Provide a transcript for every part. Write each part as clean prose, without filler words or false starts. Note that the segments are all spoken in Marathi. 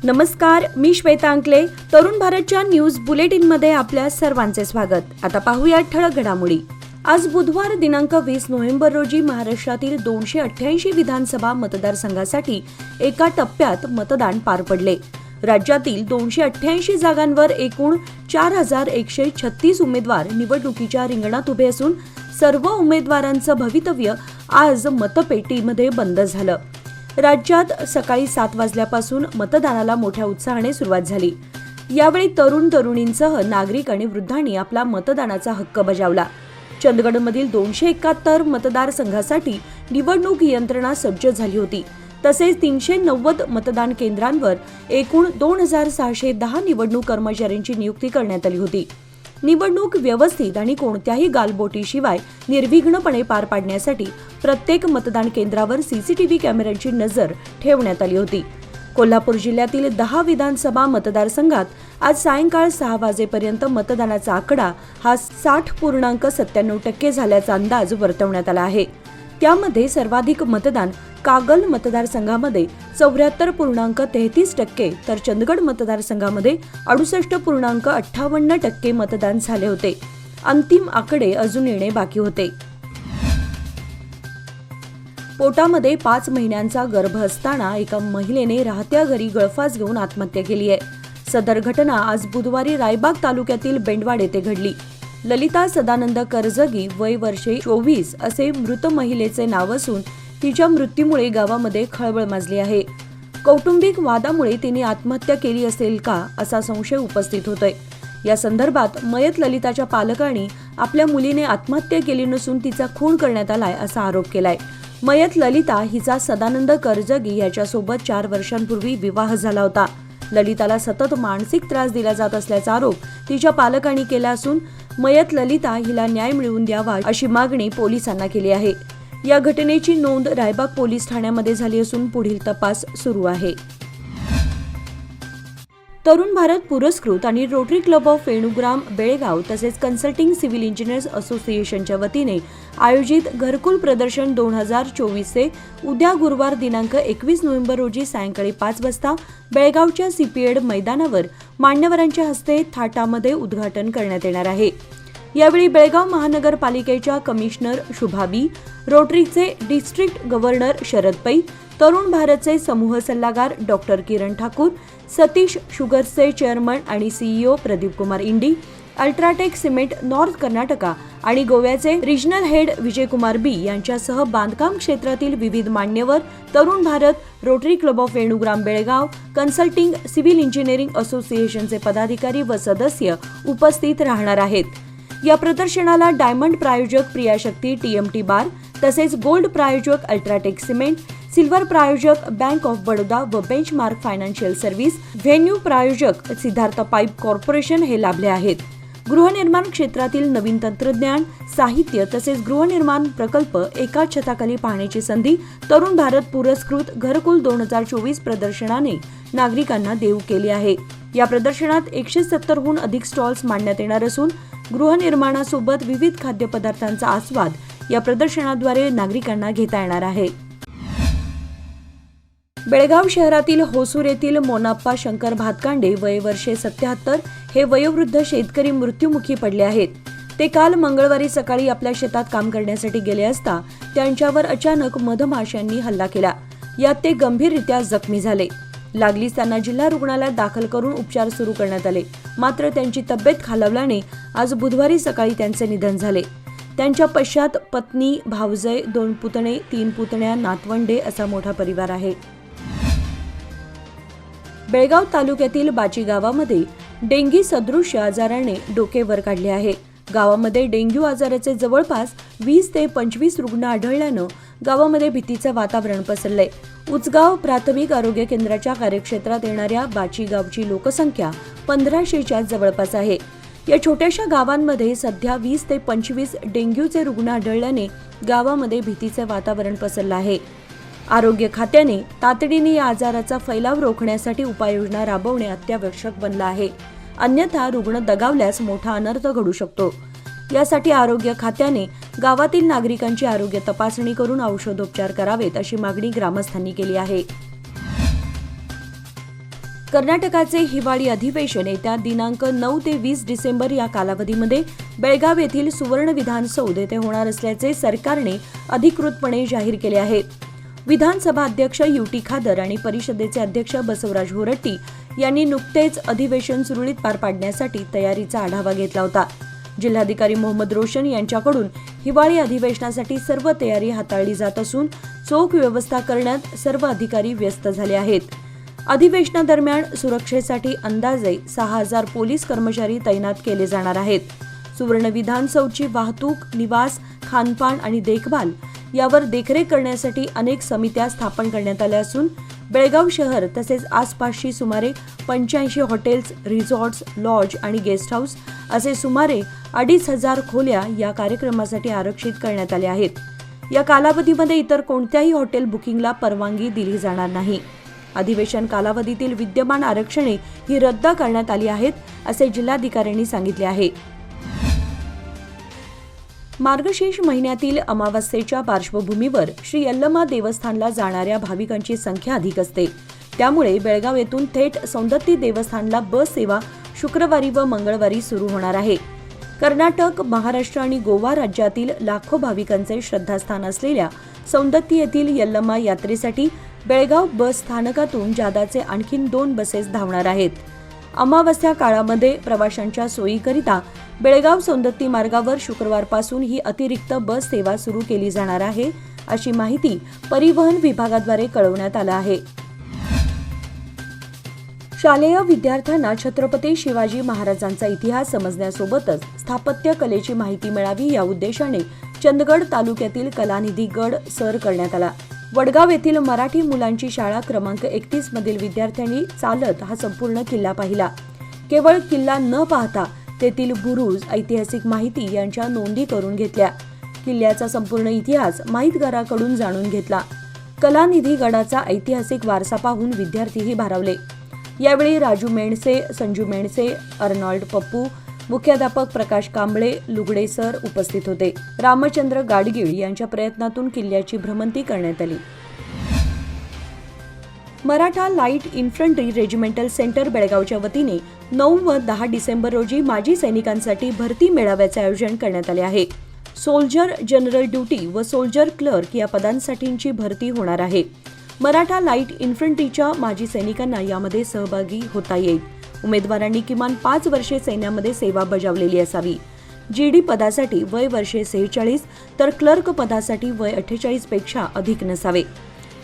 नमस्कार, मी श्वेता अंकले. तरुण भारतच्या न्यूज बुलेटिनमध्ये आपल्या सर्वांचे स्वागत. आता पाहूया ठळक घडामोडी. आज बुधवार दिनांक 20 नोव्हेंबर रोजी महाराष्ट्रातील 288 विधानसभा मतदारसंघासाठी एका टप्प्यात मतदान पार पडले. राज्यातील 288 जागांवर एकूण 4136 उमेदवार निवडणुकीच्या रिंगणात उभे असून सर्व उमेदवारांचं भवितव्य आज मतपेटीमध्ये बंद झालं. राज्यात सकाळी 7 वाजल्यापासून मतदानाला मोठ्या उत्साहाने सुरुवात झाली. यावेळी तरुणींसह नागरिक आणि वृद्धांनी आपला मतदानाचा हक्क बजावला. चंदगडमधील 271 मतदारसंघासाठी निवडणूक यंत्रणा सज्ज झाली होती. तसेच 390 मतदान केंद्रांवर एकूण 2610 निवडणूक कर्मचाऱ्यांची नियुक्ती करण्यात आली होती. निवडणूक व्यवस्थित आणि कोणत्याही गालबोटीशिवाय निर्विघ्नपणे पार पाडण्यासाठी प्रत्येक मतदान केंद्रावर सीसीटीव्ही कॅमेऱ्यांची नजर ठेवण्यात आली होती. कोल्हापूर जिल्ह्यातील 10 विधानसभा मतदारसंघात आज सायंकाळ 6 वाजेपर्यंत मतदानाचा आकडा हा 60.97% झाल्याचा अंदाज वर्तवण्यात आला आहे. त्यामध्ये सर्वाधिक मतदान कागल मतदारसंघामध्ये 74.33% तर चंदगड मतदारसंघामध्ये 68.58% मतदान झाले होते. अंतिम आकडे अजून येणे बाकी होते. पोटामध्ये 5 महिन्यांचा गर्भ असताना एका महिलेने राहत्या घरी गळफास घेऊन आत्महत्या केली आहे. सदर घटना आज बुधवारी रायबाग तालुक्यातील बेंडवाड येथे घडली. ललिता सदानंद करजगी, वय वर्षे 24 असे मृत महिलेचे नाव असून तिच्या मृत्यूमुळे गावामध्ये खळबळ माजली आहे. कौटुंबिक वादामुळे तिने आत्महत्या केली असेल का असा संशय उपस्थित होतोय. या संदर्भात मयत ललिताच्या पालकांनी आपल्या मुलीने आत्महत्या केली नसून तिचा खून करण्यात आलाय असा आरोप केलाय. मयत ललिता हिचा सदानंद करजगी याच्यासोबत 4 वर्षांपूर्वी विवाह झाला होता. ललिताला सतत मानसिक त्रास दिला जात असल्याचा आरोप तिच्या पालकांनी केला असून मयत ललिता हिला न्याय मिळवून द्यावा अशी मागणी पोलिसांना केली आहे. या घटनेची नोंद रायबाग पोलीस ठाण्यामध्ये झाली असून पुढील तपास सुरू आहे. तरुण भारत पुरस्कृत आणि rotary club of Venugram Belgaum तसेच कन्सल्टिंग सिव्हिल इंजिनियर्स असोसिएशनच्या वतीने आयोजित घरकुल प्रदर्शन 2024चे उद्या गुरुवार दिनांक 21 नोव्हेंबर रोजी सायंकाळी 5 वाजता बेळगावच्या सीपीएड मैदानावर मान्यवरांच्या हस्ते थाटामध्ये उद्घाटन करण्यात येणार आहे. यावेळी बेळगाव महानगरपालिकेच्या कमिशनर शुभा बी, रोटरीचे डिस्ट्रिक्ट गव्हर्नर शरद पै, तरुण भारतचे समूह सल्लागार डॉक्टर किरण ठाकूर, सतीश शुगर्सचे चेअरमन आणि CEO Pradeep Kumar Indi, UltraTech cement north Karnataka आणि गोव्याचे रिजनल हेड विजयकुमार बी यांच्यासह बांधकाम क्षेत्रातील विविध मान्यवर, Tarun Bharat, rotary club of Venugram Belgaum, consulting civil engineering असोसिएशनचे पदाधिकारी व सदस्य उपस्थित राहणार आहेत. या प्रदर्शनाला डायमंड प्रायोजक प्रियाशक्ती टीएमटी बार तसेच गोल्ड प्रायोजक अल्ट्राटेक सिमेंट, सिल्वर प्रायोजक बँक ऑफ बडोदा व बेंचमार्क फायनान्शियल सर्व्हिस, व्हेन्यू प्रायोजक सिद्धार्थ पाईप कॉर्पोरेशन हे लाभले आहेत. गृहनिर्माण क्षेत्रातील नवीन तंत्रज्ञान, साहित्य तसेच गृहनिर्माण प्रकल्प एकाच छताखाली पाहण्याची संधी तरुण भारत पुरस्कृत घरकुल 2024 प्रदर्शनाने नागरिकांना देऊ केली आहे. या प्रदर्शनात 170हून अधिक स्टॉल्स मांडण्यात येणार असून गृहनिर्माणासोबत विविध खाद्यपदार्थांचा आस्वाद या प्रदर्शनाद्वारे नागरिकांना घेता येणार आहे. बेळगाव शहरातील होसूर येथील मोनाप्पा शंकर भातकांडे, वय वर्षे 77 हे वयोवृद्ध शेतकरी मृत्युमुखी पडले आहेत. ते काल मंगळवारी सकाळी आपल्या शेतात काम करण्यासाठी गेले असता त्यांच्यावर अचानक मधमाशांनी हल्ला केला. यात ते गंभीररित्या जखमी झाले. लागलीच त्यांना जिल्हा रुग्णालयात दाखल करून उपचार सुरू करण्यात आले. मात्र त्यांची तब्येत खालावल्याने आज बुधवारी सकाळी त्यांचे निधन झाले. त्यांच्या पश्चात पत्नी, भावजय, 2 पुतणे, 3 पुतण्या, नातवंडे असा मोठा परिवार आहे. बेळगाव तालुक्यातील बाची गावामध्ये डेंगी सदृश्य आजाराने डोके वर काढले आहे. गावामध्ये डेंग्यू आजाराचे जवळपास 20 ते 25 रुग्ण आढळल्यानं गावामध्ये भीतीचं वातावरण पसरलंय. उचगाव प्राथमिक आरोग्य केंद्राच्या कार्यक्षेत्रात येणाऱ्या बाची गावची लोकसंख्या 1500च्या जवळपास आहे. या छोट्याशा गावांमध्ये सध्या 20 ते 25 डेंग्यूचे रुग्ण आढळल्याने गावामध्ये भीतीचे वातावरण पसरलं आहे. आरोग्य खात्याने तातडीने या आजाराचा फैलाव रोखण्यासाठी उपाययोजना राबवणे अत्यावश्यक बनलं आहे. अन्यथा रुग्ण दगावल्यास मोठा अनर्थ घडू शकतो. यासाठी आरोग्य खात्याने गावातील नागरिकांची आरोग्य तपासणी करून औषधोपचार करावेत अशी मागणी ग्रामस्थांनी केली आहे. कर्नाटकाचे हिवाळी अधिवेशन येत्या दिनांक 9 ते 20 डिसेंबर या कालावधीमध्ये बेळगाव येथील सुवर्ण विधानसौध येथे होणार असल्याचे सरकारने अधिकृतपणे जाहीर केले आहे. विधानसभा अध्यक्ष युटी खादर आणि परिषदेचे अध्यक्ष बसवराज होरट्टी यांनी नुकतेच अधिवेशन सुरळीत पार पाडण्यासाठी तयारीचा आढावा घेतला होता. जिल्हाधिकारी मोहम्मद रोशन यांच्याकडून हिवाळी अधिवेशनासाठी सर्व तयारी हाताळली जात असून चोख व्यवस्था करण्यात सर्व अधिकारी व्यस्त झाले आहेत. अधिवेशनादरम्यान सुरक्षेसाठी अंदाजे 6,000 पोलीस कर्मचारी तैनात केले जाणार आहेत. सुवर्ण विधानसौधची वाहतूक, निवास, खानपान आणि देखभाल यावर देखरेख करण्यासाठी अनेक समित्या स्थापन करण्यात आल्या असून बेळगाव शहर तसेच आसपासची सुमारे 85 हॉटेल्स, रिसॉर्ट्स, लॉज आणि गेस्ट हाऊस असे सुमारे 2,500 खोल्या या कार्यक्रमासाठी आरक्षित करण्यात आल्या आहेत. या कालावधीमध्ये इतर कोणत्याही हॉटेल बुकिंगला परवानगी दिली जाणार नाही. अधिवेशन कालावधीतील विद्यमान आरक्षणे ही रद्द करण्यात आली आहेत असे जिल्हाधिकाऱ्यांनी सांगितले आहे. मार्गशीर्ष महिन्यातील अमावास्येच्या पार्श्वभूमीवर श्री यल्लमा देवस्थानला जाणाऱ्या भाविकांची संख्या अधिक असते. त्यामुळे बेळगाव येथून थेट सौंदत्ती देवस्थानला बस सेवा शुक्रवारी व मंगळवारी सुरू होणार आहे. कर्नाटक, महाराष्ट्र आणि गोवा राज्यातील लाखो भाविकांचे श्रद्धास्थान असलेल्या सौंदत्ती येथील यल्लमा यात्रेसाठी बेळगाव बस स्थानकातून जादाचे आणखीन 2 बसेस धावणार आहेत. अमावस्या काळामध्ये प्रवाशांच्या सोयीकरिता बेळगाव सौंदत्ती मार्गावर शुक्रवारपासून ही अतिरिक्त बस सेवा सुरू केली जाणार आहे, अशी माहिती परिवहन विभागाद्वारे कळवण्यात आलं आहे. शालेय विद्यार्थ्यांना छत्रपती शिवाजी महाराजांचा इतिहास समजण्यासोबतच स्थापत्य कलेची माहिती मिळावी या उद्देशाने चंदगड तालुक्यातील कलानिधी गड सर करण्यात आला. वडगाव येथील मराठी मुलांची शाळा क्रमांक 31 मधील विद्यार्थ्यांनी चालत हा संपूर्ण किल्ला पाहिला. केवळ किल्ला न पाहता तेथील बुरुज, ऐतिहासिक माहिती यांच्या नोंदी करून घेतल्या. किल्ल्याचा संपूर्ण इतिहास माहितगाराकडून जाणून घेतला. कलानिधी गडाचा ऐतिहासिक वारसा पाहून विद्यार्थीही भारावले. यावेळी राजू मेणसे, संजू मेणसे, अर्नॉल्ड पप्पू, मुख्याध्यापक प्रकाश कांबळे, लुगडे सर उपस्थित होते. रामचंद्र गाडगीळ यांच्या प्रयत्नातून किल्ल्याची भ्रमंती करण्यात आली. Maratha light infantry regimental centre बेळगावच्या वतीने 9 व 10 डिसेंबर रोजी माजी सैनिकांसाठी भरती मेळाव्याचे आयोजन करण्यात आले आहे. सोल्जर जनरल ड्युटी व सोल्जर क्लर्क या पदांसाठीची भरती होणार आहे. मराठा लाईट इन्फंट्रीच्या माजी सैनिकांना यामध्ये सहभागी होता येईल. उमेदवारांनी किमान 5 वर्षे सैन्यामध्ये सेवा बजावलेली असावी. जीडी पदासाठी वय वर्षे 46 तर क्लर्क पदासाठी वय 48 पेक्षा अधिक नसावे.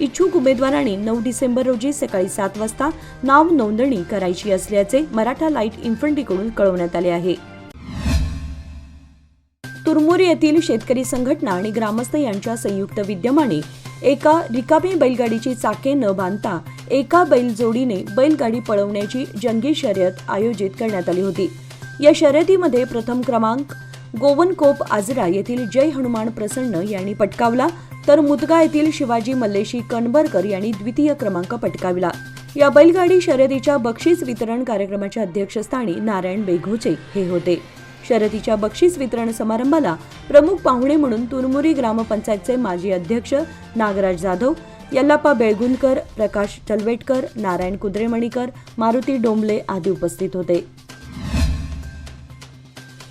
इच्छुक उमेदवारांनी 9 डिसेंबर रोजी सकाळी 7 वाजता नाव नोंदणी करायची असल्याचे मराठा लाईट इन्फंट्रीकडून कळवण्यात आले आहे. तुरमुरी येथील शेतकरी संघटना आणि ग्रामस्थ यांच्या संयुक्त विद्यमाने एका रिकामी बैलगाडीची चाके न बांधता एका बैलजोडीने बैलगाडी पळवण्याची जंगी शर्यत आयोजित करण्यात आली होती. या शर्यतीमध्ये प्रथम क्रमांक गोवनकोप आजरा येथील जय हनुमान प्रसन्न यांनी पटकावला तर मुदगा येथील शिवाजी मल्लेशी कणबरकर यांनी द्वितीय क्रमांक पटकावला. या बैलगाडी शर्यतीच्या बक्षीस वितरण कार्यक्रमाच्या अध्यक्षस्थानी नारायण बेघोचे हे होते. शर्यतीच्या बक्षीस वितरण समारंभाला प्रमुख पाहुणे म्हणून तुरमुरी ग्रामपंचायतचे माजी अध्यक्ष नागराज जाधव, यल्लाप्पा बेळगुंदकर, प्रकाश टलवेटकर, नारायण कुद्रेमणीकर, मारुती डोंबले आदी उपस्थित होते.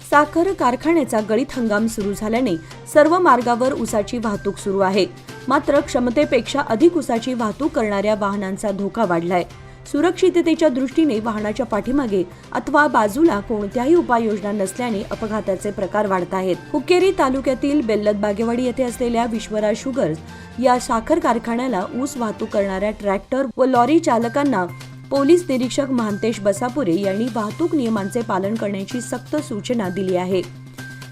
साखर कारखान्याचा गळीत हंगाम सुरू झाल्याने सर्व मार्गावर ऊसाची वाहतूक सुरू आहे. मात्र क्षमतेपेक्षा अधिक ऊसाची वाहतूक करणाऱ्या वाहनांचा धोका वाढलाय. सुरक्षिततेच्या दृष्टीने वाहनाच्या पाठीमागे अथवा बाजूला कोणत्याही उपाययोजना नसल्याने अपघाताचे प्रकार वाढत आहेत. हुक्केरी तालुक्यातील बेल्लत बागेवाडी येथे असलेल्या विश्वराज शुगर्स या साखर कारखान्याला ऊस वाहतूक करणाऱ्या ट्रॅक्टर व लॉरी चालकांना पोलीस निरीक्षक महांतेश बसापुरे यांनी वाहतूक नियमांचे पालन करण्याची सक्त सूचना दिली आहे.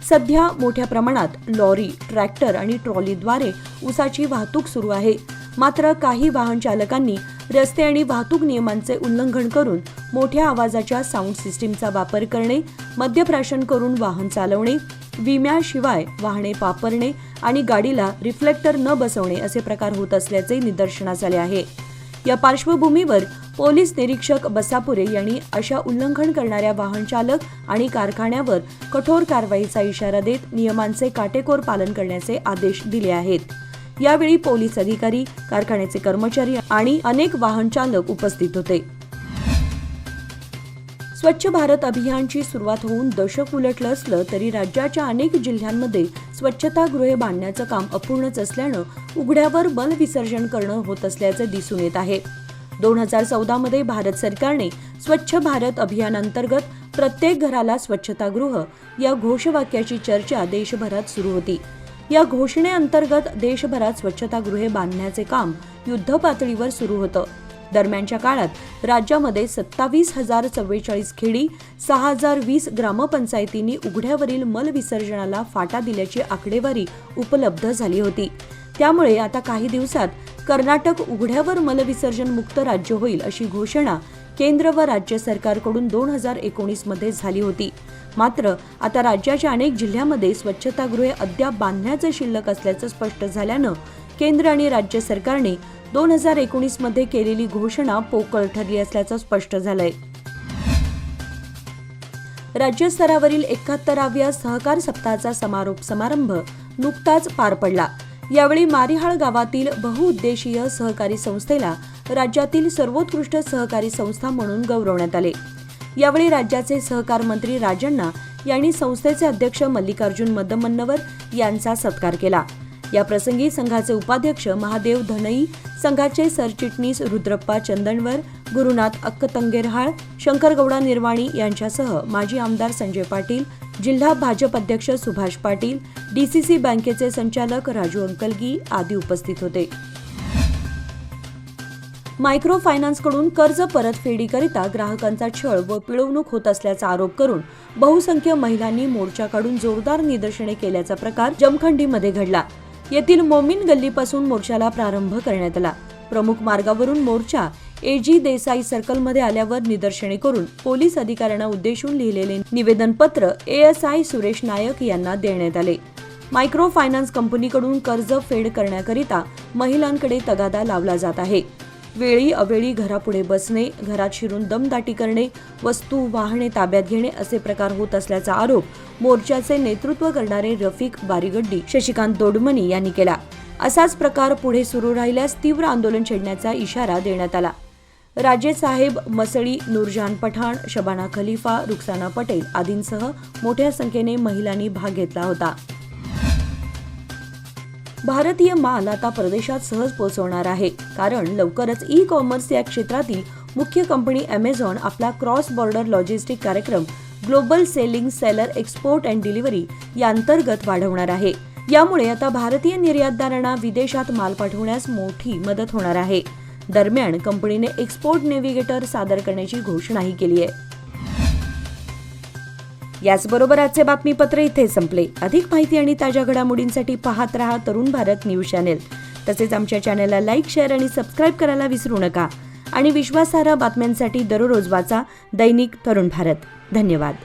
सध्या मोठ्या प्रमाणात लॉरी, ट्रॅक्टर आणि ट्रॉलीद्वारे ऊसाची वाहतूक सुरू आहे. मात्र काही वाहन चालकांनी रस्ते आणि वाहतूक नियमांचे उल्लंघन करून मोठ्या आवाजाच्या साऊंड सिस्टीमचा वापर करणे, मद्यप्राशन करून वाहन चालवणे, विम्याशिवाय वाहने वापरणे आणि गाडीला रिफ्लेक्टर न बसवणे असे प्रकार होत असल्याचे निदर्शनास आले आहे. या पार्श्वभूमीवर पोलीस निरीक्षक बसापुरे यांनी अशा उल्लंघन करणाऱ्या वाहन चालक आणि कारखान्यावर कठोर कारवाईचा इशारा देत नियमांचे काटेकोर पालन करण्याचे आदेश दिले आहेत. यावेळी पोलीस अधिकारी, कारखान्याचे कर्मचारी आणि अनेक वाहन चालक उपस्थित होते. स्वच्छ भारत अभियानची सुरुवात होऊन दशक उलटलं असलं तरी राज्याच्या अनेक जिल्ह्यांमध्ये स्वच्छतागृहे बांधण्याचं काम अपूर्णच असल्यानं उघड्यावर मलविसर्जन करणं होत असल्याचं दिसून येत आहे. 2014 भारत सरकारने स्वच्छ भारत अभियानांतर्गत प्रत्येक घराला स्वच्छतागृह या घोषवाक्याची चर्चा देशभरात सुरू होती. या घोषणेअंतर्गत देशभरात स्वच्छतागृहे बांधण्याचे काम युद्धपातळीवर सुरू होतं. दरम्यानच्या काळात राज्यामध्ये 27,044 खेडी, 6,020 ग्रामपंचायतींनी उघड्यावरील मलविसर्जनाला फाटा दिल्याची आकडेवारी उपलब्ध झाली होती. त्यामुळे आता काही दिवसात कर्नाटक उघड्यावर मलविसर्जन मुक्त राज्य होईल अशी घोषणा केंद्र व राज्य सरकारकडून 2019 मध्ये झाली होती. मात्र आता राज्याच्या अनेक जिल्ह्यांमध्ये स्वच्छतागृहे अद्याप बांधण्याचे शिल्लक असल्याचं स्पष्ट झाल्यानं केंद्र आणि राज्य सरकारने 2019 मध्ये केलेली घोषणा पोकळ ठरली असल्याचं स्पष्ट झालंय. राज्यस्तरावरील 71व्या सहकार सप्ताहाचा समारोप समारंभ नुकताच पार पडला. यावेळी मारिहाळ गावातील बहुउद्देशीय सहकारी संस्थेला राज्यातील सर्वोत्कृष्ट सहकारी संस्था म्हणून गौरवण्यात आले. यावेळी राज्याचे सहकार मंत्री राजण्णा यांनी संस्थेचे अध्यक्ष मल्लिकार्जुन मदमन्नवर यांचा सत्कार केला. या प्रसंगी संघाचे उपाध्यक्ष महादेव धनई, संघाचे सरचिटणीस रुद्रप्पा चंदनवर, गुरुनाथ अक्कतंगेरहाळ, शंकरगौडा निर्वाणी यांच्यासह माजी आमदार संजय पाटील, जिल्हा भाजप अध्यक्ष सुभाष पाटील, डीसीसी बँकेचे संचालक राजू अंकलगी आदी उपस्थित होते. मायक्रो फायनान्सकडून कर्ज परतफेडीकरिता ग्राहकांचा छळ व पिळवणूक होत असल्याचा आरोप करून बहुसंख्य महिलांनी मोर्चा काढून जोरदार निदर्शने केल्याचा प्रकार जमखंडीमध्ये घडला. येथील मोमीन गल्लीपासून मोर्चाला प्रारंभ करण्यात आला. प्रमुख मार्गावरून मोर्चा एजी देसाई सर्कलमध्ये आल्यावर निदर्शने करून पोलीस अधिकाऱ्यांना उद्देशून लिहिलेले निवेदनपत्र एएसआय सुरेश नायक यांना देण्यात आले. मायक्रो फायनान्स कंपनीकडून कर्ज फेड करण्याकरिता महिलांकडे तगादा लावला जात आहे. वेळी अवेळी घरापुढे बसणे, घरात शिरून दमदाटी करणे, वस्तू वाहने ताब्यात घेणे असे प्रकार होत असल्याचा आरोप मोर्चाचे नेतृत्व करणारे रफिक बारीगड्डी, शशिकांत दोडमनी यांनी केला. असाच प्रकार पुढे सुरू राहिल्यास तीव्र आंदोलन छेडण्याचा इशारा देण्यात आला. राजेसाहेब मसळी, नूरजहान पठाण, शबाना खलिफा, रुखसाना पटेल आदींसह मोठ्या संख्येने महिलांनी भाग घेतला होता. भारतीय माल आता परदेशात सहज पोहोचवणार आहे, कारण लवकरच ई-कॉमर्स या क्षेत्रातील मुख्य कंपनी अमेझॉन आपला क्रॉस बॉर्डर लॉजिस्टिक कार्यक्रम global selling seller export and delivery यांतर्गत वाढवणार आहे. यामुळे आता भारतीय निर्यातदारांना विदेशात माल पाठवण्यास मोठी मदत होणार आहे. दरम्यान कंपनीने एक्सपोर्ट नेव्हिगेटर सादर करण्याची घोषणाही केली आहे. याचबरोबर आजचे बातमीपत्र इथे संपले. अधिक माहिती आणि ताज्या घडामोडींसाठी पाहत रहा तरुण भारत न्यूज चॅनेल. तसेच आमच्या चॅनेलला लाईक, शेअर आणि सबस्क्राईब करायला विसरू नका. आणि विश्वासार्ह बातम्यांसाठी दररोज वाचा दैनिक तरुण भारत. धन्यवाद.